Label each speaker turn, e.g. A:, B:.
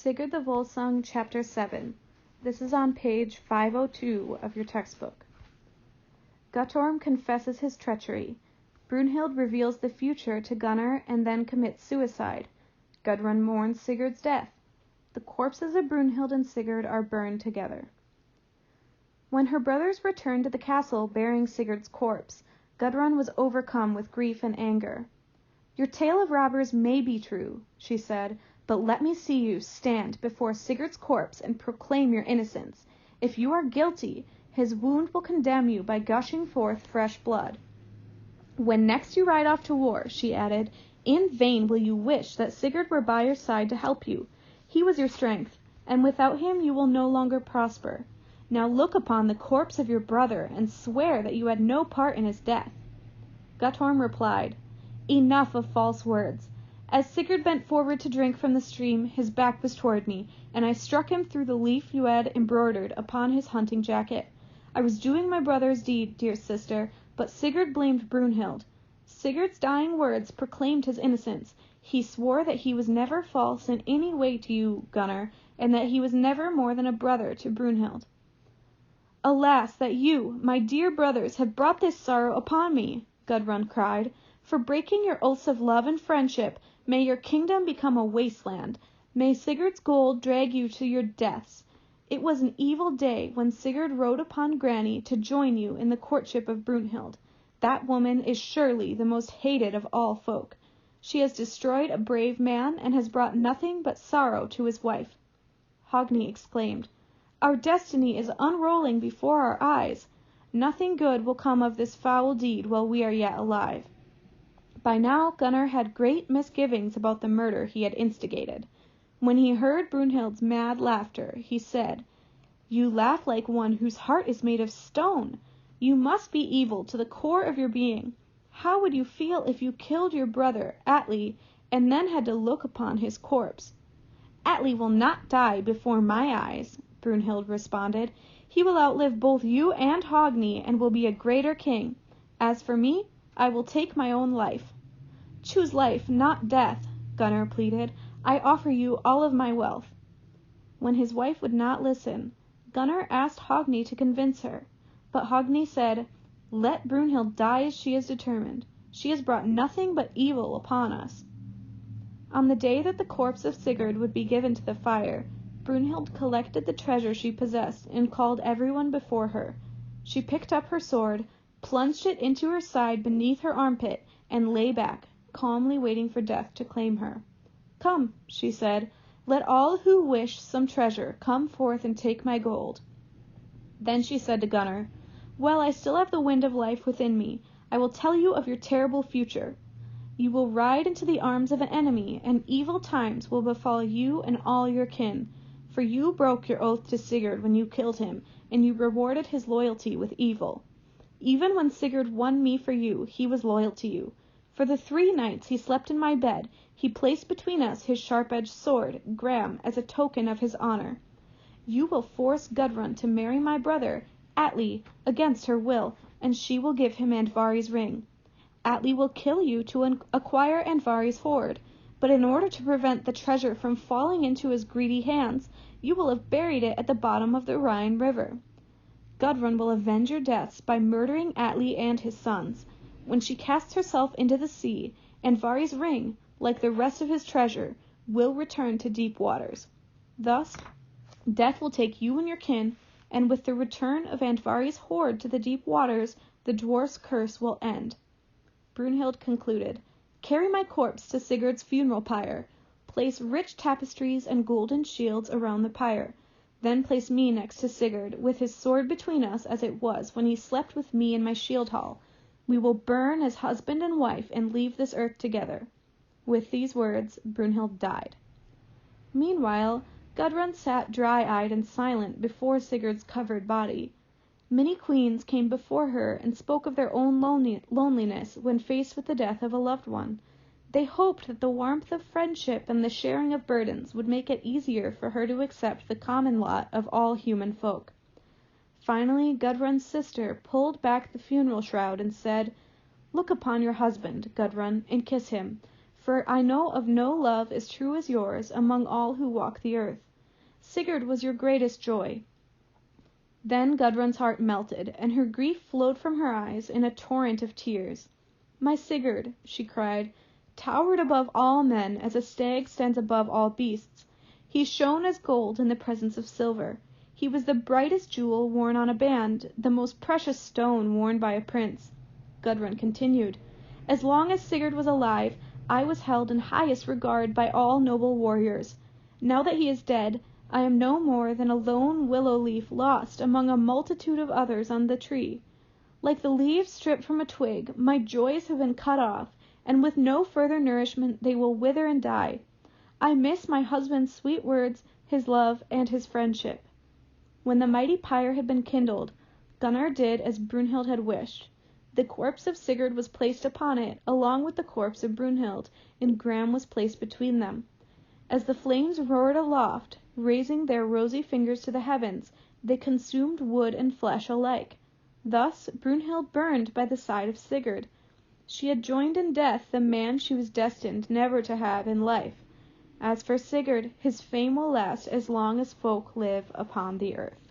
A: Sigurd the Volsung, Chapter 7. This is on page 502 of your textbook. Guttorm confesses his treachery. Brunhild reveals the future to Gunnar and then commits suicide. Gudrun mourns Sigurd's death. The corpses of Brunhild and Sigurd are burned together. When her brothers returned to the castle bearing Sigurd's corpse, Gudrun was overcome with grief and anger. "Your tale of robbers may be true," she said, "but let me see you stand before Sigurd's corpse and proclaim your innocence. If you are guilty, his wound will condemn you by gushing forth fresh blood. When next you ride off to war," she added, "in vain will you wish that Sigurd were by your side to help you. He was your strength, and without him you will no longer prosper. Now look upon the corpse of your brother and swear that you had no part in his death." Guttorm replied, "Enough of false words. As Sigurd bent forward to drink from the stream, his back was toward me, and I struck him through the leaf you had embroidered upon his hunting jacket. I was doing my brother's deed, dear sister, but Sigurd blamed Brunhild. Sigurd's dying words proclaimed his innocence. He swore that he was never false in any way to you, Gunnar, and that he was never more than a brother to Brunhild. Alas, that you, my dear brothers, have brought this sorrow upon me," Gudrun cried. "For breaking your oaths of love and friendship, may your kingdom become a wasteland. May Sigurd's gold drag you to your deaths. It was an evil day when Sigurd rode upon Grani to join you in the courtship of Brunhild. That woman is surely the most hated of all folk. She has destroyed a brave man and has brought nothing but sorrow to his wife." Hogni exclaimed, "Our destiny is unrolling before our eyes. Nothing good will come of this foul deed while we are yet alive." By now Gunnar had great misgivings about the murder he had instigated. When he heard Brunhild's mad laughter, he said, "You laugh like one whose heart is made of stone. You must be evil to the core of your being. How would you feel if you killed your brother, Atli, and then had to look upon his corpse?" "Atli will not die before my eyes," Brunhild responded. "He will outlive both you and Hogni and will be a greater king. As for me, I will take my own life." "Choose life, not death," Gunnar pleaded. "I offer you all of my wealth." When his wife would not listen, Gunnar asked Hogni to convince her, but Hogni said, "Let Brunhild die as she is determined. She has brought nothing but evil upon us." On the day that the corpse of Sigurd would be given to the fire, Brunhild collected the treasure she possessed and called everyone before her. She picked up her sword, plunged it into her side beneath her armpit, and lay back, calmly waiting for death to claim her. "Come," she said, "let all who wish some treasure come forth and take my gold." Then she said to Gunnar, "While I still have the wind of life within me, I will tell you of your terrible future. You will ride into the arms of an enemy, and evil times will befall you and all your kin. For you broke your oath to Sigurd when you killed him, and you rewarded his loyalty with evil. Even when Sigurd won me for you, he was loyal to you. For the 3 nights he slept in my bed, he placed between us his sharp-edged sword, Gram, as a token of his honor. You will force Gudrun to marry my brother, Atli, against her will, and she will give him Andvari's ring. Atli will kill you to acquire Andvari's hoard, but in order to prevent the treasure from falling into his greedy hands, you will have buried it at the bottom of the Rhine River. Gudrun will avenge your deaths by murdering Atli and his sons. When she casts herself into the sea, Andvari's ring, like the rest of his treasure, will return to deep waters. Thus, death will take you and your kin, and with the return of Andvari's hoard to the deep waters, the dwarf's curse will end." Brunhild concluded, "Carry my corpse to Sigurd's funeral pyre. Place rich tapestries and golden shields around the pyre. Then place me next to Sigurd, with his sword between us as it was when he slept with me in my shield hall. We will burn as husband and wife and leave this earth together." With these words, Brunhild died. Meanwhile, Gudrun sat dry-eyed and silent before Sigurd's covered body. Many queens came before her and spoke of their own loneliness when faced with the death of a loved one. They hoped that the warmth of friendship and the sharing of burdens would make it easier for her to accept the common lot of all human folk. Finally, Gudrun's sister pulled back the funeral shroud and said, "Look upon your husband, Gudrun, and kiss him, for I know of no love as true as yours among all who walk the earth. Sigurd was your greatest joy." Then Gudrun's heart melted, and her grief flowed from her eyes in a torrent of tears. "My Sigurd," she cried, "towered above all men as a stag stands above all beasts. He shone as gold in the presence of silver. He was the brightest jewel worn on a band, the most precious stone worn by a prince." Gudrun continued, "As long as Sigurd was alive, I was held in highest regard by all noble warriors. Now that he is dead, I am no more than a lone willow leaf lost among a multitude of others on the tree. Like the leaves stripped from a twig, my joys have been cut off, and with no further nourishment they will wither and die. I miss my husband's sweet words, his love, and his friendship." When the mighty pyre had been kindled, Gunnar did as Brunhild had wished. The corpse of Sigurd was placed upon it, along with the corpse of Brunhild, and Gram was placed between them. As the flames roared aloft, raising their rosy fingers to the heavens, they consumed wood and flesh alike. Thus Brunhild burned by the side of Sigurd. She had joined in death the man she was destined never to have in life. As for Sigurd, his fame will last as long as folk live upon the earth.